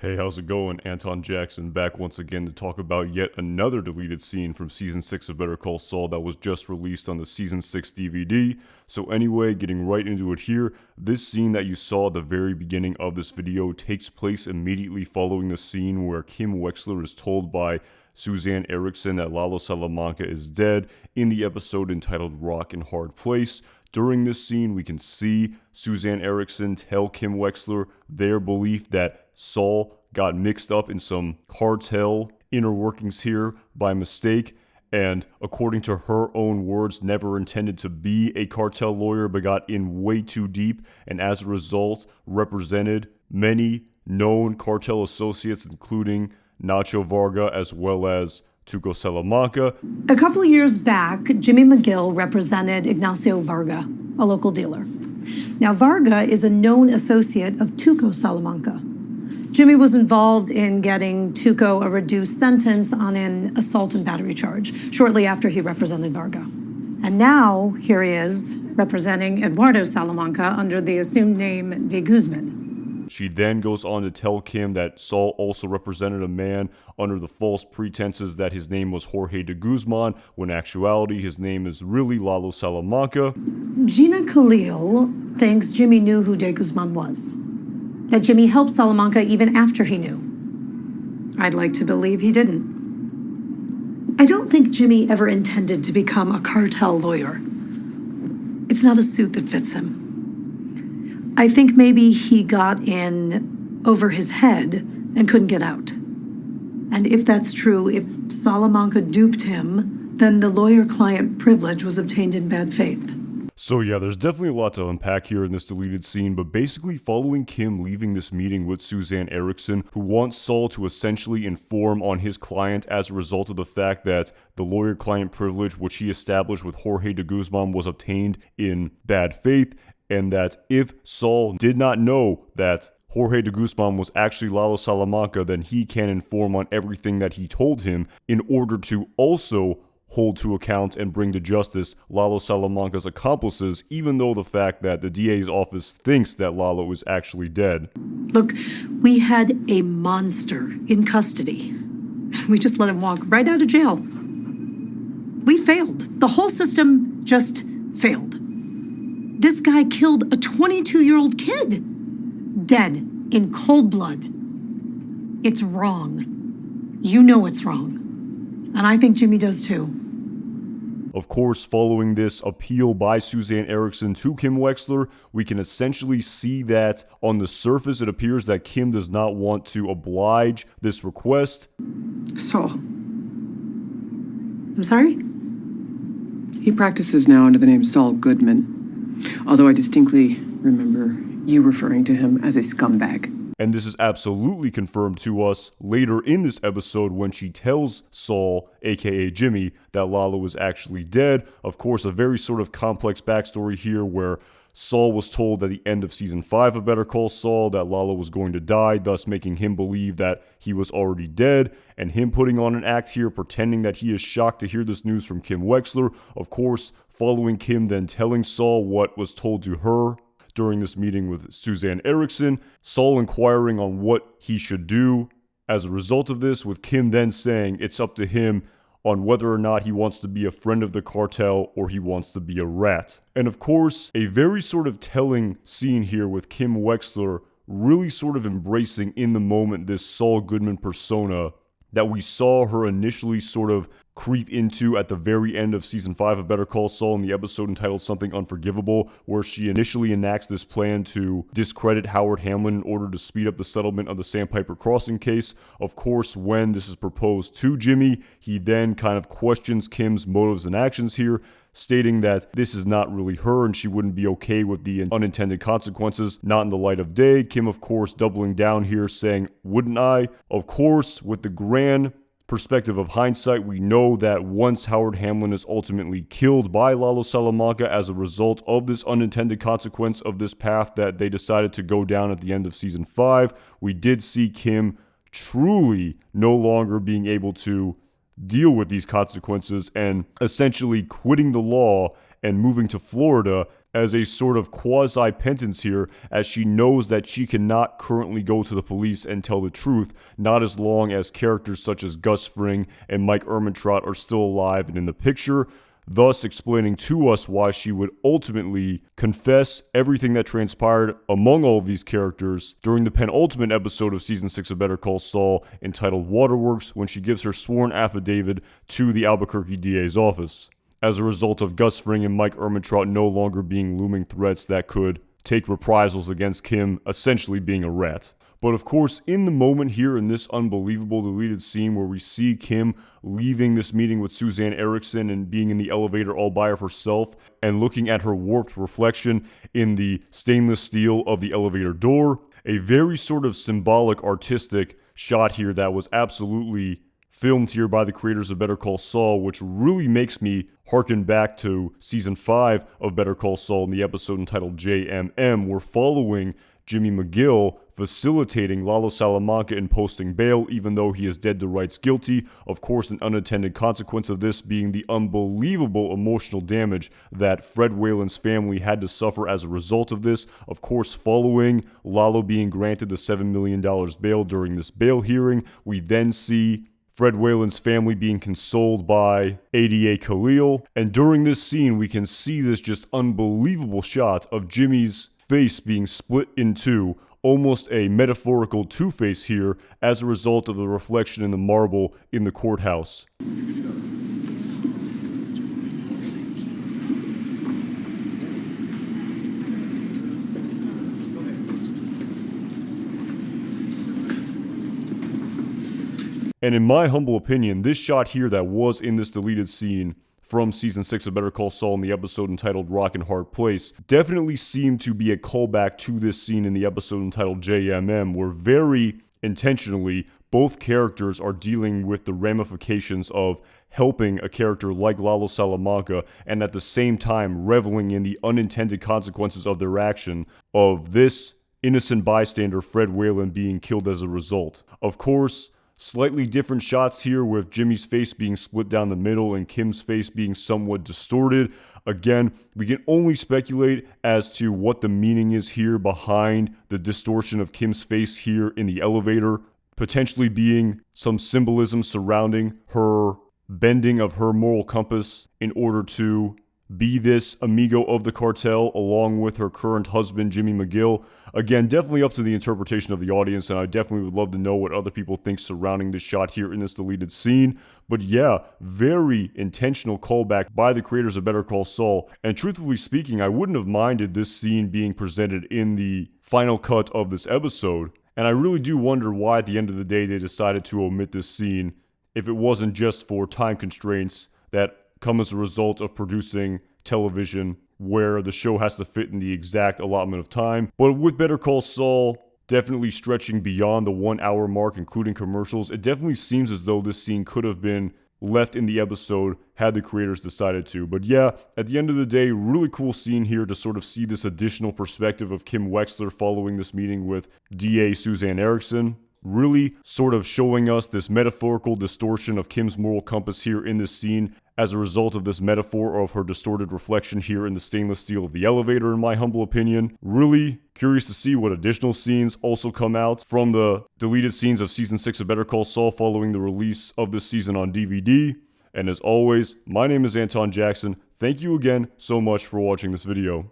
Hey, how's it going? Anton Jackson back once again to talk about yet another deleted scene from Season 6 of Better Call Saul that was just released on the Season 6 DVD. So anyway, getting right into it here, this scene that you saw at the very beginning of this video takes place immediately following the scene where Kim Wexler is told by Suzanne Erickson that Lalo Salamanca is dead in the episode entitled Rock and Hard Place. During this scene, we can see Suzanne Erickson tell Kim Wexler their belief that Saul got mixed up in some cartel inner workings here by mistake, and according to her own words, never intended to be a cartel lawyer, but got in way too deep, and as a result, represented many known cartel associates, including Nacho Varga as well as Tuco Salamanca. A couple years back, Jimmy McGill represented Ignacio Varga, a local dealer. Now, Varga is a known associate of Tuco Salamanca. Jimmy was involved in getting Tuco a reduced sentence on an assault and battery charge shortly after he represented Varga. And now, here he is, representing Eduardo Salamanca under the assumed name de Guzman. She then goes on to tell Kim that Saul also represented a man under the false pretenses that his name was Jorge de Guzman, when in actuality his name is really Lalo Salamanca. Gina Khalil thinks Jimmy knew who de Guzman was, that Jimmy helped Salamanca even after he knew. I'd like to believe he didn't. I don't think Jimmy ever intended to become a cartel lawyer. It's not a suit that fits him. I think maybe he got in over his head and couldn't get out. And if that's true, if Salamanca duped him, then the lawyer-client privilege was obtained in bad faith. So yeah, there's definitely a lot to unpack here in this deleted scene, but basically following Kim leaving this meeting with Suzanne Erickson, who wants Saul to essentially inform on his client as a result of the fact that the lawyer-client privilege which he established with Jorge de Guzman was obtained in bad faith, and that if Saul did not know that Jorge de Guzman was actually Lalo Salamanca, then he can inform on everything that he told him in order to also hold to account and bring to justice Lalo Salamanca's accomplices, even though the fact that the DA's office thinks that Lalo is actually dead. Look, we had a monster in custody. We just let him walk right out of jail. We failed. The whole system just failed. This guy killed a 22-year-old kid. Dead in cold blood. It's wrong. You know it's wrong. And I think Jimmy does too. Of course, following this appeal by Suzanne Erickson to Kim Wexler, we can essentially see that on the surface it appears that Kim does not want to oblige this request. Saul. I'm sorry? He practices now under the name Saul Goodman, although I distinctly remember you referring to him as a scumbag. And this is absolutely confirmed to us later in this episode when she tells Saul, aka Jimmy, that Lalo is actually dead. Of course, a very sort of complex backstory here where Saul was told at the end of Season 5 of Better Call Saul that Lalo was going to die, thus making him believe that he was already dead, and him putting on an act here pretending that he is shocked to hear this news from Kim Wexler. Of course, following Kim then telling Saul what was told to her during this meeting with Suzanne Erickson, Saul inquiring on what he should do as a result of this, with Kim then saying it's up to him on whether or not he wants to be a friend of the cartel or he wants to be a rat. And of course, a very sort of telling scene here with Kim Wexler really sort of embracing in the moment this Saul Goodman persona that we saw her initially sort of creep into at the very end of Season 5 of Better Call Saul in the episode entitled Something Unforgivable, where she initially enacts this plan to discredit Howard Hamlin in order to speed up the settlement of the Sandpiper Crossing case. Of course, when this is proposed to Jimmy, he then kind of questions Kim's motives and actions here, stating that this is not really her and she wouldn't be okay with the unintended consequences, not in the light of day. Kim, of course, doubling down here, saying, "Wouldn't I?" Of course, with the grand perspective of hindsight, we know that once Howard Hamlin is ultimately killed by Lalo Salamanca as a result of this unintended consequence of this path that they decided to go down at the end of Season 5, we did see Kim truly no longer being able to deal with these consequences and essentially quitting the law and moving to Florida as a sort of quasi-penance here, as she knows that she cannot currently go to the police and tell the truth, not as long as characters such as Gus Fring and Mike Ehrmantraut are still alive and in the picture, thus explaining to us why she would ultimately confess everything that transpired among all of these characters during the penultimate episode of Season 6 of Better Call Saul, entitled Waterworks, when she gives her sworn affidavit to the Albuquerque DA's office, as a result of Gus Fring and Mike Ehrmantraut no longer being looming threats that could take reprisals against Kim essentially being a rat. But of course, in the moment here in this unbelievable deleted scene where we see Kim leaving this meeting with Suzanne Erickson and being in the elevator all by herself and looking at her warped reflection in the stainless steel of the elevator door, a very sort of symbolic, artistic shot here that was absolutely filmed here by the creators of Better Call Saul, which really makes me harken back to Season 5 of Better Call Saul in the episode entitled JMM. We're following Jimmy McGill facilitating Lalo Salamanca in posting bail, even though he is dead to rights guilty. Of course, an unintended consequence of this being the unbelievable emotional damage that Fred Whalen's family had to suffer as a result of this. Of course, following Lalo being granted the $7 million bail during this bail hearing, we then see Fred Whalen's family being consoled by ADA Khalil. And during this scene, we can see this just unbelievable shot of Jimmy's face being split in two, almost a metaphorical two-face here as a result of the reflection in the marble in the courthouse. And in my humble opinion, this shot here that was in this deleted scene from Season 6 of Better Call Saul in the episode entitled Rock and Hard Place definitely seemed to be a callback to this scene in the episode entitled JMM, where very intentionally both characters are dealing with the ramifications of helping a character like Lalo Salamanca and at the same time reveling in the unintended consequences of their action of this innocent bystander Fred Whalen being killed as a result. Of course, slightly different shots here with Jimmy's face being split down the middle and Kim's face being somewhat distorted. Again, we can only speculate as to what the meaning is here behind the distortion of Kim's face here in the elevator, potentially being some symbolism surrounding her bending of her moral compass in order to be this amigo of the cartel along with her current husband, Jimmy McGill. Again, definitely up to the interpretation of the audience, and I definitely would love to know what other people think surrounding this shot here in this deleted scene. But yeah, very intentional callback by the creators of Better Call Saul. And truthfully speaking, I wouldn't have minded this scene being presented in the final cut of this episode. And I really do wonder why at the end of the day they decided to omit this scene if it wasn't just for time constraints that come as a result of producing television where the show has to fit in the exact allotment of time. But with Better Call Saul definitely stretching beyond the 1 hour mark, including commercials, it definitely seems as though this scene could have been left in the episode had the creators decided to. But yeah, at the end of the day, really cool scene here to sort of see this additional perspective of Kim Wexler following this meeting with DA Suzanne Erickson. Really sort of showing us this metaphorical distortion of Kim's moral compass here in this scene as a result of this metaphor of her distorted reflection here in the stainless steel of the elevator, in my humble opinion. Really curious to see what additional scenes also come out from the deleted scenes of Season 6 of Better Call Saul following the release of this season on DVD. And as always, my name is Anton Jackson. Thank you again so much for watching this video.